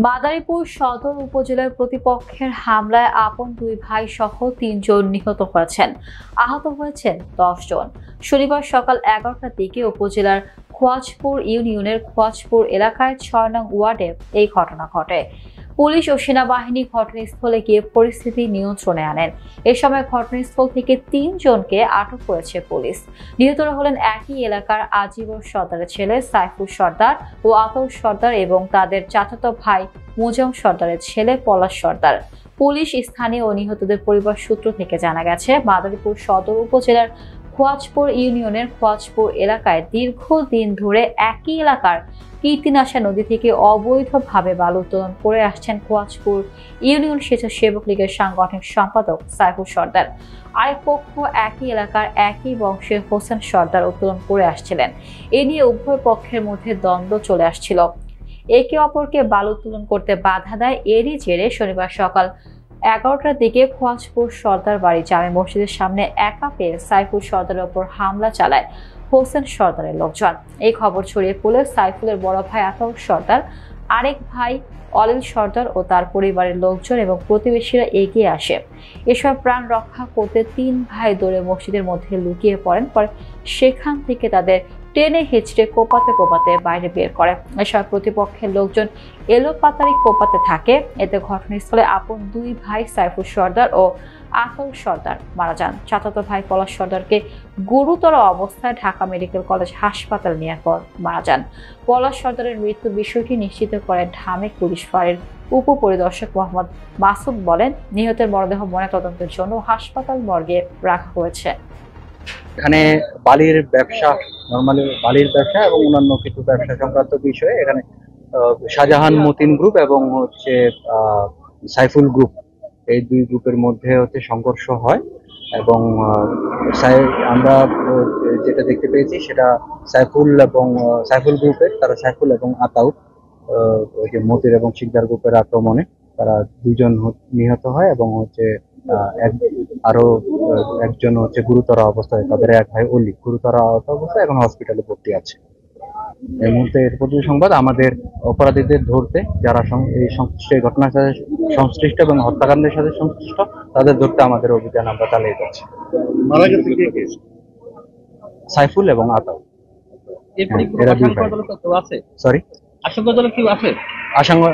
মাদারীপুর সদর উপজেলার প্রতিপক্ষের হামলায় আপন দুই ভাই সহ ৩ জন নিহত হয়েছেন। আহত হয়েছেন ১০ জন। শনিবার সকাল ১১টার দিকে উপজেলার খোয়াজপুর ইউনিয়নের খোয়াজপুর এলাকায় ৬ নং ওয়ার্ডে এই ঘটনা ঘটে। পুলিশ ও সেনাবাহিনী ঘটনাস্থলে গিয়ে পরিস্থিতি নিয়ন্ত্রণে আনেন। এ সময় ঘটনাস্থল থেকে ৩ জনকে আটক করেছে পুলিশ। নিহতরা হলেন একই এলাকার আজিবর সর্দারের ছেলে সাইফুল সর্দার ও আতর সর্দার এবং তাদের চাচাতো ভাই মুজাম সর্দারের ছেলে পলাশ সর্দার। পুলিশ, স্থানীয় ও নিহতদের পরিবার সূত্র থেকে জানা গেছে, মাদারীপুর সদর উপজেলার খোয়াজপুর ইউনিয়নের খোয়াজপুর এলাকায় দীর্ঘদিন ধরে একই এলাকার কীর্তিনাশা নদী থেকে অবৈধভাবে বালু উত্তোলন করে আসছেন খোয়াজপুর ইউনিয়ন স্বেচ্ছাসেবক লীগের সাংগঠনিক সম্পাদক সাইফুল সর্দার। আরেক পক্ষ একই এলাকার একই বংশের হোসেন সর্দার উত্তোলন করে আসছিলেন। এ নিয়ে উভয় পক্ষের মধ্যে দ্বন্দ্ব চলে আসছিল। একে অপরকে বালু উত্তোলন করতে বাধা দেয়। এরই জেরে শনিবার সকাল ১১টার দিকে খোয়াজপুর সর্দার বাড়ি জামে মসজিদের সামনে একা পেয়ে সাইফুল সর্দারের ওপর হামলা চালায় হোসেন সর্দারের লোকজন। এই খবর ছড়িয়ে পড়লে সাইফুলের বড় ভাই আতর সর্দার, আরেক ভাই অলিল সর্দার ও তার পরিবারের লোকজন এবং প্রতিবেশীরা এগিয়ে আসে। এসব প্রাণ রক্ষা করতে ৩ ভাই দৌড়ে মসজিদের মধ্যে লুকিয়ে পড়েন। পরে সেখান থেকে তাদের টেনে হেঁচড়ে কোপাতে কোপাতে বাইরে বের করে। এসব প্রতিপক্ষের লোকজন এলোপাতাড়ি কোপাতে থাকে। এতে ঘটনাস্থলে আপন দুই ভাই সাইফুল সর্দার ও আতর সর্দার মারা যান। চাচাতো ভাই পলাশ সর্দারকে গুরুতর অবস্থায় ঢাকা মেডিকেল কলেজ হাসপাতাল নেওয়ার পর মারা যান। পলাশ সর্দারের মৃত্যুর বিষয়টি নিশ্চিত করেন ঢামেক পুলিশ ফাঁড়ির উপপরিদর্শক মোহাম্মদ মাসুদ বলেন, নিহতের মরদেহ ময়নাতদন্তের জন্য হাসপাতাল মর্গে রাখা হয়েছে। এখানে বালির ব্যবসা, নরমালি বালির ব্যবসা এবং অন্যান্য কিছু ব্যবসা সংক্রান্ত বিষয়ে এখানে শাহজাহান মতিন গ্রুপ এবং সাইফুল গ্রুপ, এই দুই গ্রুপের মধ্যে সংঘর্ষ হয় এবং আমরা যেটা দেখতে পেয়েছি সেটা সাইফুল গ্রুপের, তারা সাইফুল এবং আতাউর মতির এবং শিকদার গ্রুপের আক্রমণে তারা 2 জন নিহত হয় এবং আরো একজন গুরুতর অবস্থায়, তাদের এক ভাই অলি গুরুতর আহত অবস্থায় এখন হসপিটালে ভর্তি আছে। এই মুহূর্তে এর প্রতি সংবাদ, আমাদের অপরাধীদের ধরতে, যারা এই ঘটনার সাথে সংশ্লিষ্ট এবং হত্যাকাণ্ডের সাথে সংশ্লিষ্ট, তাদের ধরতে আমাদের অভিযান আমরা চালিয়ে যাচ্ছি। মারা গেছে কে? সাইফুল এবং আতাউর। সরি, আশঙ্কাজনক কি আছে?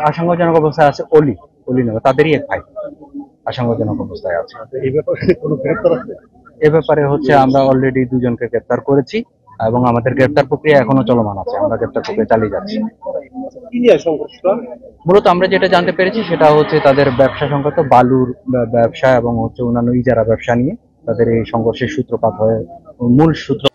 আশঙ্কাজনক অবস্থায় আছে অলি নয়, তাদেরই এক ভাই আশঙ্কাজনক অবস্থায় আছে। এই ব্যাপারে কোনো গ্রেফতার আছে? এ ব্যাপারে আমরা অলরেডি 2 জনকে গ্রেফতার করেছি এবং আমাদের গ্রেফতার প্রক্রিয়া এখনো চলমান আছে। আমরা গ্রেফতার প্রক্রিয়া চালিয়ে যাচ্ছি। মূলত আমরা যেটা জানতে পেরেছি সেটা তাদের ব্যবসা সংক্রান্ত, বালুর ব্যবসা এবং অন্যান্য ইজারা ব্যবসা নিয়ে তাদের এই সংঘর্ষের সূত্রপাত হয়। মূল সূত্র